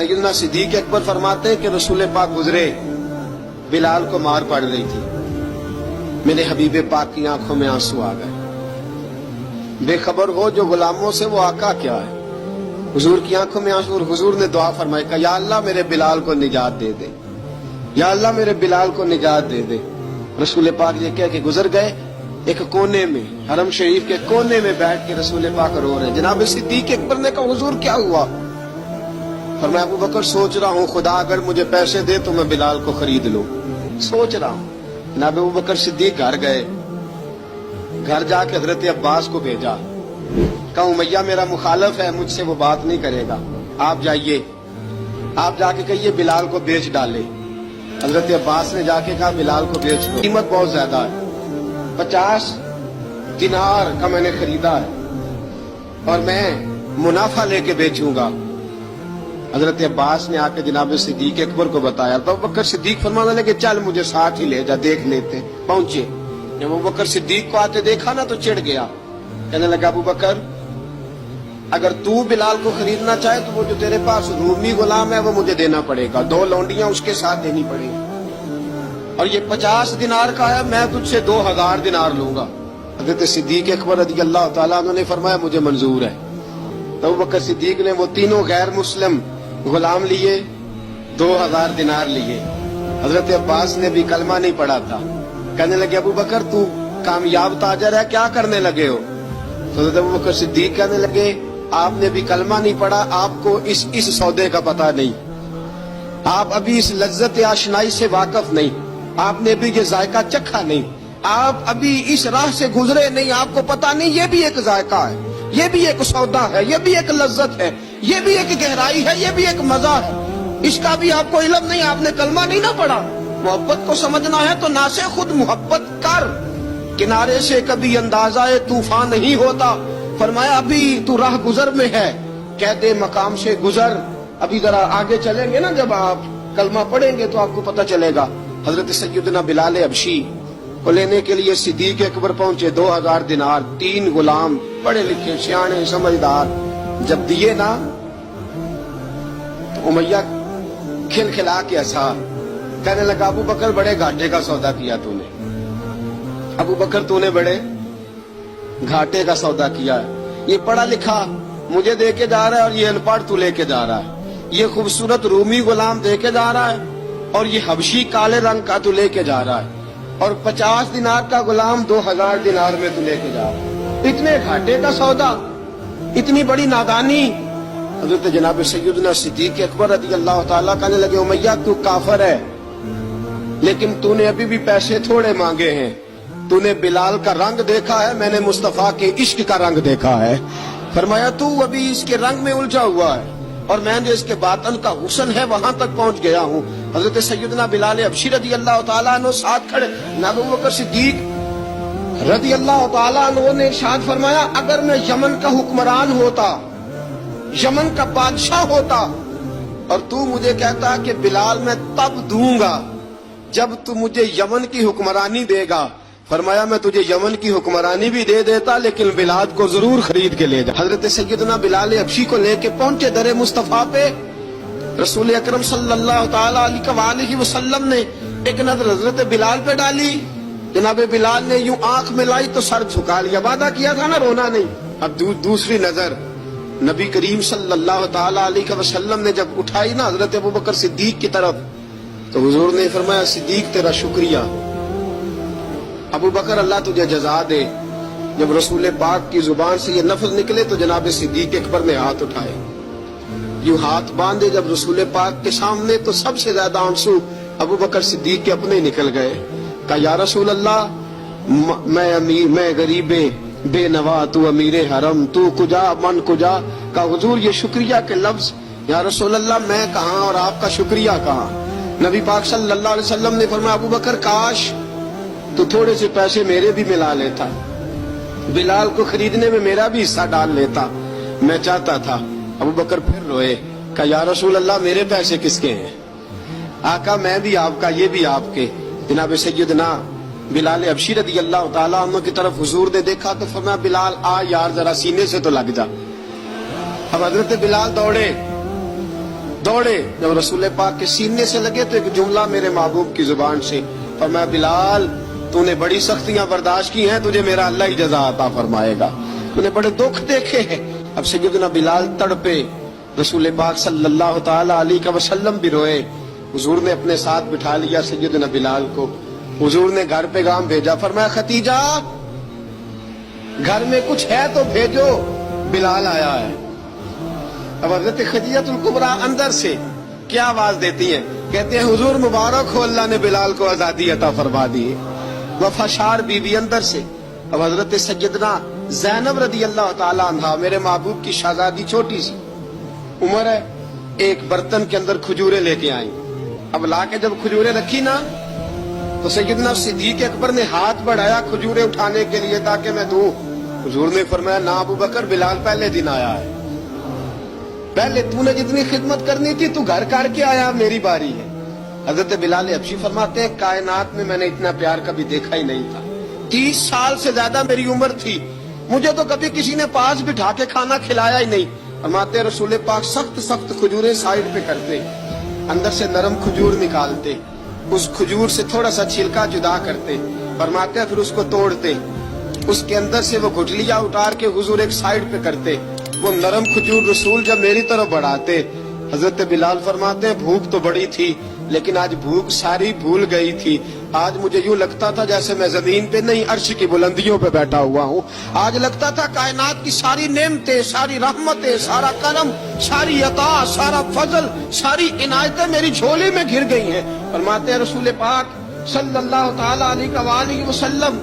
सैयदना सिद्दीक अकबर फरमाते हैं कि रसूल पाक गुजरे, बिलाल को मार पड़ रही थी, मेरे हबीब पाक की आंखों में आंसू आ गए। बेखबर हो जो गुलामों से वो आका क्या है। हुजूर की आंखों में आंसू, और हुजूर ने दुआ फरमाई कि या अल्लाह मेरे बिलाल को निजात दे दे, या अल्लाह मेरे बिलाल को निजात दे दे। रसूल पाक ये कह के गुजर गए। एक कोने में, हरम शरीफ के कोने में बैठ के रसूल पाक रो रहे। जनाब सिद्दीक अकबर ने कहा हुजूर क्या हुआ? फरमाया अबू बकर सोच रहा हूँ खुदा अगर मुझे पैसे दे तो मैं बिलाल को खरीद लूं, सोच रहा हूँ। जनाब अबू बकर सिद्दीक घर गए, घर जाके हजरत अब्बास को भेजा, कहा उमैया मेरा मुखालिफ है, मुझसे वो बात नहीं करेगा, आप जाइए, आप जाके कहिए बिलाल को बेच डाले। हजरत अब्बास ने जाके कहा बिलाल को बेच दो, कीमत बहुत ज्यादा है, 50 दिनार का मैंने खरीदा है और मैं मुनाफा लेके बेचूंगा। हजरत अब्बास ने आके जनाब सिद्दीक अकबर को बताया तो अबू बकर सिद्दीक फरमाने लगे चल मुझे साथ ही ले जा, देख लेते। पहुंचे, जब अबू बकर सिद्दीक को आते देखा ना तो चिढ़ गया, कहने लगा अबू बकर अगर तू बिलाल को खरीदना चाहे तो वो जो तेरे पास रूमी गुलाम है वो मुझे देना पड़ेगा, 2 लौंडियां उसके साथ देनी पड़ेगी, और ये 50 दिनार का है, मैं तुझसे 2000 दिनार लूंगा। हजरत सिद्दीक अकबर रज़ी अल्लाह ताला अन्हु ने फरमाया मुझे मंजूर है। तो अबू बकर सिद्दीक ने वो तीनों गैर मुस्लिम गुलाम लिए, 2000 दिनार लिए। हजरत अब्बास ने भी कलमा नहीं पढ़ा था, कहने लगे अबू बकर तू कामयाब ताजर है, क्या करने लगे हो? तो हजरत अबू बकर सिद्दीक कहने लगे आपने भी कलमा नहीं पढ़ा, आपको इस सौदे का पता नहीं, आप अभी इस लज्जत आशनाई से वाकिफ नहीं, आपने भी ये जायका चखा नहीं, आप अभी इस राह से गुजरे नहीं, आपको पता नहीं ये भी एक जायका है, ये भी एक सौदा है, ये भी एक लज्जत है, ये भी एक गहराई है, ये भी एक मजा है, इसका भी आपको इल्म नहीं, आपने कलमा नहीं ना पढ़ा। मोहब्बत को समझना है तो ना से खुद मोहब्बत कर, किनारे से कभी अंदाजा तूफान नहीं होता। फरमाया अभी तू राह गुजर में है, कहते मकाम से गुजर, अभी जरा आगे चलेंगे ना, जब आप कलमा पढ़ेंगे तो आपको पता चलेगा। हजरत सैयदना बिलाल हबशी को लेने के लिए सिद्दीक अकबर पहुंचे, 2000 दिनार, 3 गुलाम, पढ़े लिखे सियाने समझदार, जब दिए ना तो उमैया खिलखिला के हंसा, कहने लगा अबू बकर बड़े घाटे का सौदा किया तूने, अबू बकर तूने बड़े घाटे का सौदा किया है। ये पढ़ा लिखा मुझे दे के जा रहा है और ये अनपढ़ तू लेके जा रहा है, ये खूबसूरत रूमी गुलाम दे के जा रहा है और ये हबशी काले रंग का तू लेके जा रहा है, और 50 दिनार का गुलाम 2000 दिनार में तू लेके जा रहा है, इतने घाटे का सौदा, इतनी बड़ी नादानी। हजरत जनाब सैयदना सिद्दीक अकबर रज़ी अल्लाह ताला कहने लगे उमैया तू काफर है, लेकिन तूने अभी भी पैसे थोड़े मांगे हैं, तूने बिलाल का रंग देखा है, मैंने मुस्तफा के इश्क का रंग देखा है। फरमाया तू अभी इसके रंग में उलझा हुआ है और मैं जो इसके बातन का हुस्न है वहां तक पहुंच गया हूँ। हजरत सैयदना बिलाल हबशी रज़ी अल्लाह ताला अन्हु साथ खड़े, अबू बकर सिद्दीक रज़ी अल्लाह ताला अन्हु ने इरशाद फरमाया अगर मैं यमन का हुक्मरान होता, यमन का बादशाह होता, और तू मुझे कहता कि बिलाल मैं तब दूंगा जब तू मुझे यमन की हुक्मरानी देगा, फरमाया मैं तुझे यमन की हुक्मरानी भी दे देता लेकिन बिलाल को जरूर खरीद के ले जा। हजरत सैयदना बिलाल हबशी को लेके पहुंचे दरे मुस्तफा पे, रसूल अकरम सल्लल्लाहु ताला अलैहि वसल्लम ने एक नजर हजरत बिलाल पे डाली, जनाब बिलाल ने यूं आंख मिलाई तो सर झुका लिया, वादा किया था ना रोना नहीं। अब दूसरी नजर नबी करीम सल्लल्लाहु ताला अलैहि वसल्लम ने जब उठाई ना हजरत अबू बकर सिद्दीक की तरफ, तो हुजूर ने फरमाया सिद्दीक तेरा शुक्रिया, अबू बकर अल्लाह तुझे जजा दे। जब रसूल पाक की जुबान से ये लफ्ज निकले तो जनाब सिद्दीक अकबर ने हाथ उठाए, यूं हाथ बांधे जब रसूल पाक के सामने, तो सबसे ज्यादा आंसू अबू बकर सिद्दीक के अपने निकल गए। कहा या रसूल अल्लाह मैं अमीर, मैं गरीबे बेनवा, तू अमीरे हरम, तू कुजा मन कुजा। कहा हुजूर ये शुक्रिया के लफ्ज, या रसूल अल्लाह मैं कहाँ और आपका शुक्रिया कहाँ? नबी पाक सल्लल्लाहु अलैहि वसल्लम ने फरमाया अबू बकर काश तो थोड़े से पैसे मेरे भी मिला लेता, बिलाल को खरीदने में मेरा भी हिस्सा डाल लेता, मैं चाहता था। अबू बकर फिर रोए, कहा या रसूल अल्लाह मेरे पैसे किसके हैं? आका मैं भी आपका, ये भी आपके। जनाब सैयदना बिलाल हबशी रज़ी अल्लाह ताला अन्हु की तरफ हुजूर ने देखा तो फरमाया बिलाल आ यार जरा सीने से तो लग जा। अब हजरत बिलाल दौड़े, दौड़े, जब रसूल पाक के सीने से लगे तो एक जुमला मेरे महबूब की जुबान से फरमाया, बिलाल तूने बड़ी सख्तियां बर्दाश्त की हैं, तुझे मेरा अल्लाह ही जज़ा अता फरमाएगा, तूने बड़े दुख देखे हैं। अब सैयदना बिलाल तड़पे, रसूल पाक सल्लल्लाहु ताला अलैहि वसल्लम भी रोए। हुजूर ने अपने साथ बिठा लिया सैयदना बिलाल को, हुजूर ने घर पैगाम भेजा, फरमाया खतीजा घर में कुछ है तो भेजो, बिलाल आया है। अब हजरत खदीजतुल कुबरा अंदर से क्या आवाज देती हैं, कहते हैं हुजूर मुबारक हो, अल्लाह ने बिलाल को आजादी अता फरमा दी। वफाशार बीवी अंदर से। अब हजरत सैयदना ज़ैनब रदी अल्लाह ताला अन्हा, मेरे महबूब की शहजादी, छोटी सी उम्र है, एक बर्तन के अंदर खजूरें लेके आई। अब लाके जब खजूरें रखी ना, तो सैयदना सिद्दीक अकबर ने हाथ बढ़ाया खजूरें उठाने के लिए ताकि मैं दूं। हुजूर ने फरमाया, ना अबू बकर, बिलाल पहले दिन आया है, पहले तूने जितनी खिदमत करनी थी तू घर करके आया, मेरी बारी है। हजरत बिलाल हबशी फरमाते हैं, कायनात में मैंने इतना प्यार कभी देखा ही नहीं था। 30 साल से ज्यादा मेरी उम्र थी, मुझे तो कभी किसी ने पास बिठा के खाना खिलाया ही नहीं। फरमाते हैं रसूल पाक सख्त सख्त खजूरें साइड पे करते, अंदर से नरम खजूर निकालते, उस खजूर से थोड़ा सा छिलका जुदा करते, फरमाते हैं फिर उसको तोड़ते, उसके अंदर से वो गुठलियां उतार के हुजूर एक साइड पे करते, वो नरम खजूर रसूल जब मेरी तरफ बढ़ाते। हजरत बिलाल फरमाते हैं, भूख तो बड़ी थी लेकिन आज भूख सारी भूल गई थी। आज मुझे यूं लगता था जैसे मैं जमीन पे नहीं अर्श की बुलंदियों पे बैठा हुआ हूँ। आज लगता था कायनात की सारी नेमतें, सारी रहमतें, सारा करम, सारी अता, सारा फजल, सारी इनायतें मेरी झोली में घिर गई हैं। फरमाते हैं रसूल पाक सल्लल्लाहु ताला अलैहि वसल्लम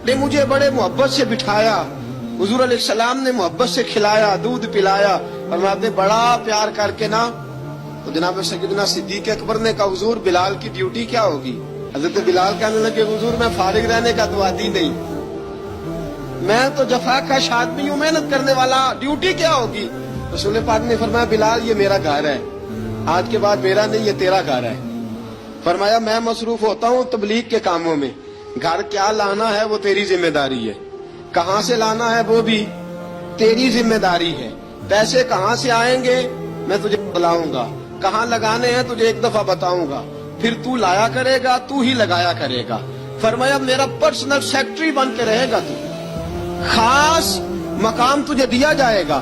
ने मुझे बड़े मोहब्बत से बिठाया, हुजूर अलैहिस्सलाम ने मोहब्बत से खिलाया, दूध पिलाया। फरमाते बड़ा प्यार करके ना, तो जनाब सैयदना सिद्दीक अकबर ने कहा, हुजूर बिलाल की ड्यूटी क्या होगी? हजरत बिलाल कहने लगे, हुजूर मैं फारिग रहने का तो आदी नहीं, मैं तो जफाकश आदमी हूँ, मेहनत करने वाला, ड्यूटी क्या होगी? रसूल पाक ने फरमाया, बिलाल ये मेरा घर है, आज के बाद मेरा नहीं, ये तेरा घर है। फरमाया मैं मसरूफ होता हूँ तबलीग के कामों में, घर क्या लाना है वो तेरी जिम्मेदारी है, कहाँ से लाना है वो भी तेरी जिम्मेदारी है, पैसे कहाँ से आएंगे मैं तुझे बुलाऊंगा, कहाँ लगाने हैं तुझे एक दफा बताऊंगा, फिर तू लाया करेगा, तू ही लगाया करेगा। फरमाया मेरा पर्सनल सेक्रेटरी बन के रहेगा तू, खास मकाम तुझे दिया जाएगा।